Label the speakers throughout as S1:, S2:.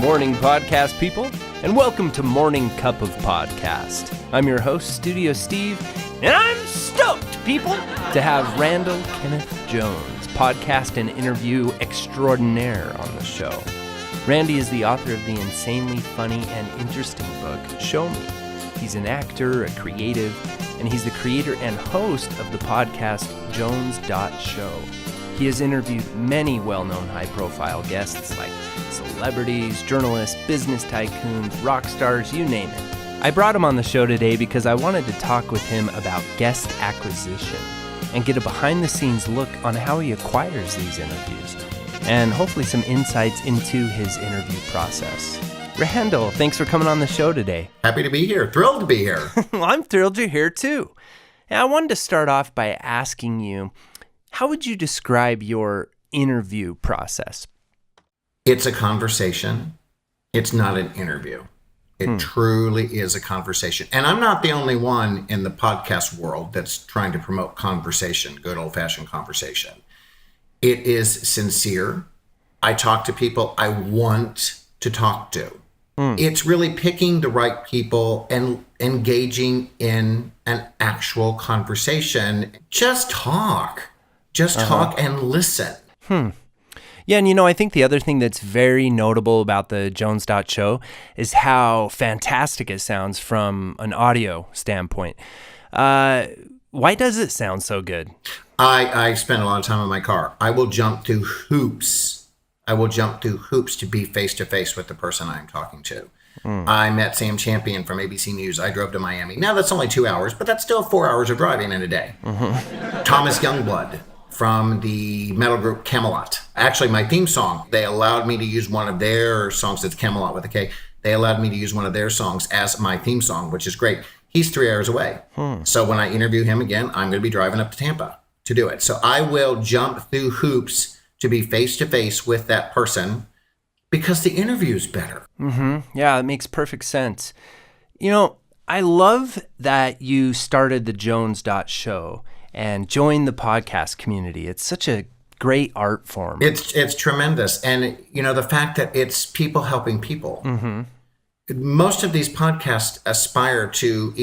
S1: morning, podcast people, and welcome to Morning Cup of Podcast. I'm your host, Studio Steve, and I'm stoked, people, to have Randall Kenneth Jones, podcast and interview extraordinaire, on the show. Randy is the author of the insanely funny and interesting book, Show Me. He's an actor, a creative, and he's the creator and host of the podcast Jones.Show. He has interviewed many well-known high-profile guests like celebrities, journalists, business tycoons, rock stars, you name it. I brought him on the show today because I wanted to talk with him about guest acquisition and get a behind-the-scenes look on how he acquires these interviews, and hopefully some insights into his interview process. Randall, thanks for coming on the show today.
S2: Happy to be here. Thrilled to be here.
S1: Well, I'm thrilled you're here too. And I wanted to start off by asking you, how would you describe your interview process?
S2: It's a conversation. It's not an interview. It truly is a conversation. And I'm not the only one in the podcast world that's trying to promote conversation, good old-fashioned conversation. It is sincere. I talk to people I want to talk to. It's really picking the right people and engaging in an actual conversation. Just talk. Just talk and listen.
S1: Yeah, and I think the other thing that's very notable about the Jones.Show is how fantastic it sounds from an audio standpoint. Why does it sound so good?
S2: I spend a lot of time in my car. I will jump through hoops. To be face-to-face with the person I'm talking to. I met Sam Champion from ABC News. I drove to Miami. Now that's only 2 hours, but that's still 4 hours of driving in a day. Thomas Youngblood from the metal group Camelot. Actually, my theme song, they allowed me to use one of their songs. It's Camelot with a K. They allowed me to use one of their songs as my theme song, which is great. He's 3 hours away. So when I interview him again, I'm going to be driving up to Tampa to do it. So I will jump through hoops to be face-to-face with that person because the interview is better. Yeah, it makes perfect sense.
S1: I love that you started the Jones.Show and joined the podcast community. It's such a great art form.
S2: It's tremendous. And, the fact that it's people helping people. Most of these podcasts aspire to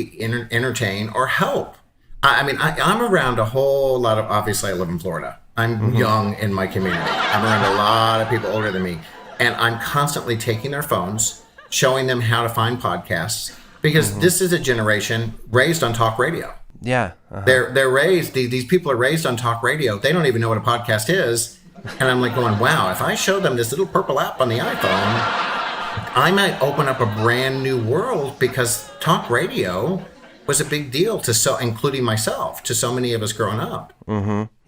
S2: entertain or help. I'm around a whole lot of, obviously I live in Florida. I'm young in my community. I'm around a lot of people older than me. And I'm constantly taking their phones, showing them how to find podcasts, because this is a generation raised on talk radio.
S1: Yeah.
S2: They're raised, these people are raised on talk radio. They don't even know what a podcast is. And I'm like going, wow, if I show them this little purple app on the iPhone, I might open up a brand new world, because talk radio was a big deal including myself, to so many of us growing up.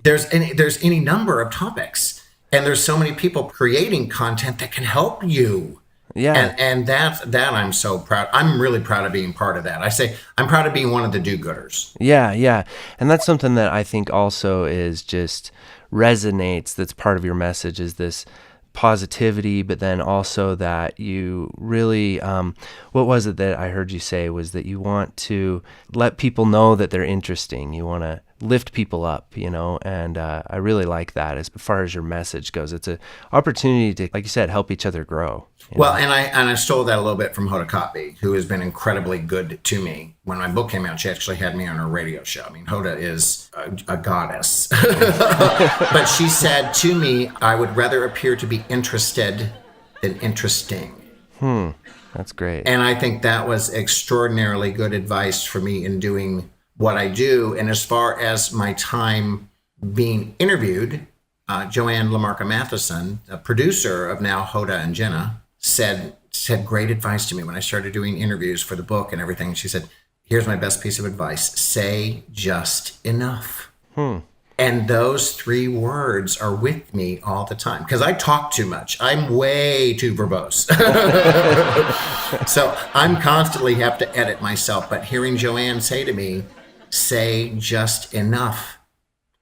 S2: There's any number of topics, and there's so many people creating content that can help you.
S1: Yeah.
S2: And that I'm so proud. I'm really proud of being part of that. I say I'm proud of being one of the do-gooders.
S1: Yeah. And that's something that I think also is just resonates. That's part of your message, is this positivity, but then also that you really, what was it that I heard you say was that you want to let people know that they're interesting. You want to lift people up, and I really like that as far as your message goes. It's an opportunity to, like you said, help each other grow.
S2: Well, and I stole that a little bit from Hoda, who has been incredibly good to me. When my book came out, she actually had me on her radio show. Hoda is a goddess. But she said to me, I would rather appear to be interested than interesting.
S1: That's great.
S2: And I think that was extraordinarily good advice for me in doing what I do. And as far as my time being interviewed, Joanne LaMarca Matheson, a producer of now Hoda and Jenna, said great advice to me when I started doing interviews for the book and everything. She said, here's my best piece of advice. Say just enough. And those 3 words are with me all the time, because I talk too much. I'm way too verbose. So I'm constantly have to edit myself. But hearing Joanne say to me, say just enough,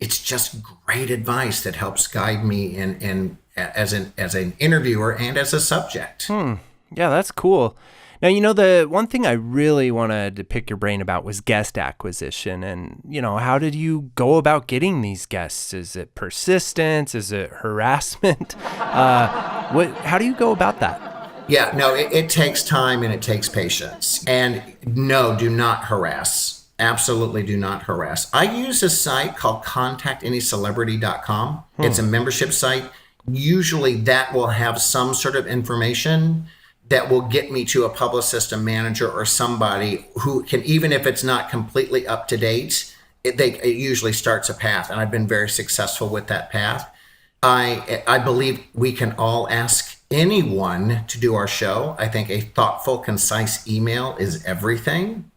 S2: it's just great advice that helps guide me in as an interviewer and as a subject.
S1: Yeah, that's cool. Now, the one thing I really wanted to pick your brain about was guest acquisition. And, how did you go about getting these guests? Is it persistence? Is it harassment? How do you go about that?
S2: Yeah, no, it takes time and it takes patience. And no, do not harass. Absolutely do not harass. I use a site called contactanycelebrity.com. It's a membership site. Usually that will have some sort of information that will get me to a publicist, a manager, or somebody who can, even if it's not completely up to date, it usually starts a path. And I've been very successful with that path. I believe we can all ask anyone to do our show. I think a thoughtful, concise email is everything.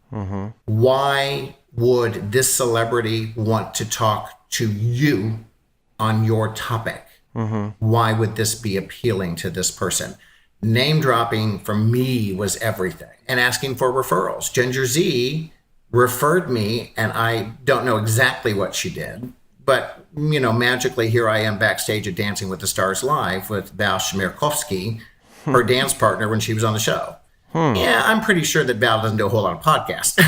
S2: Why would this celebrity want to talk to you on your topic? Why would this be appealing to this person? Name dropping for me was everything. And asking for referrals. Ginger Z referred me, and I don't know exactly what she did. But, magically, here I am backstage at Dancing with the Stars Live with Val Shmerkovsky, her dance partner when she was on the show. Yeah, I'm pretty sure that Val doesn't do a whole lot of podcasts.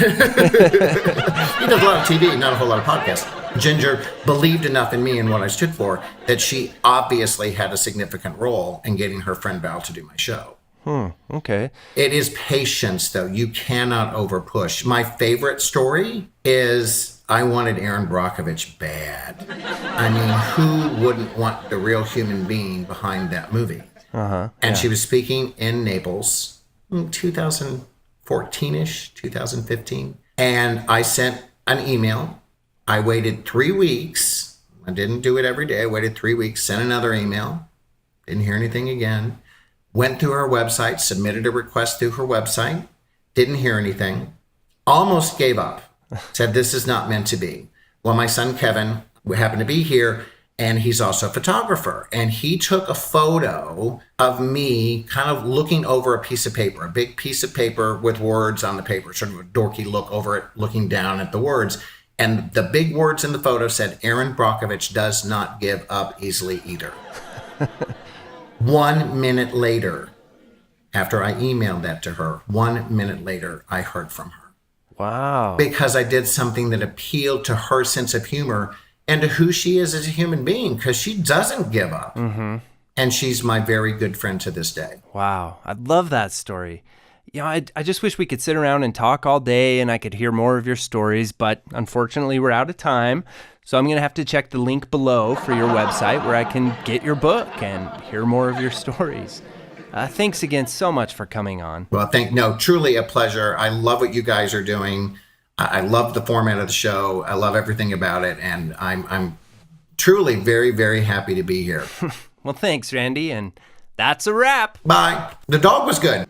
S2: He does a lot of TV, not a whole lot of podcasts. Ginger believed enough in me and what I stood for that she obviously had a significant role in getting her friend Val to do my show.
S1: Okay.
S2: It is patience, though. You cannot overpush. My favorite story is I wanted Erin Brockovich bad. I mean, who wouldn't want the real human being behind that movie? And she was speaking in Naples, 2014-ish, 2015. And I sent an email. I waited 3 weeks. I didn't do it every day. I waited 3 weeks, sent another email. Didn't hear anything again. Went through her website, submitted a request through her website. Didn't hear anything. Almost gave up. Said, this is not meant to be. Well, my son Kevin happened to be here, and he's also a photographer. And he took a photo of me kind of looking over a piece of paper, a big piece of paper with words on the paper, sort of a dorky look over it, looking down at the words. And the big words in the photo said, Erin Brockovich does not give up easily either. 1 minute later, after I emailed that to her, 1 minute later, I heard from her.
S1: Wow.
S2: Because I did something that appealed to her sense of humor and to who she is as a human being, because she doesn't give up. And she's my very good friend to this day.
S1: Wow. I love that story. I just wish we could sit around and talk all day and I could hear more of your stories, but unfortunately we're out of time. So I'm going to have to check the link below for your website where I can get your book and hear more of your stories. Thanks again so much for coming on.
S2: Well, truly a pleasure. I love what you guys are doing. I love the format of the show. I love everything about it. And I'm truly very, very happy to be here.
S1: Well, thanks, Randy. And that's a wrap.
S2: Bye. The dog was good.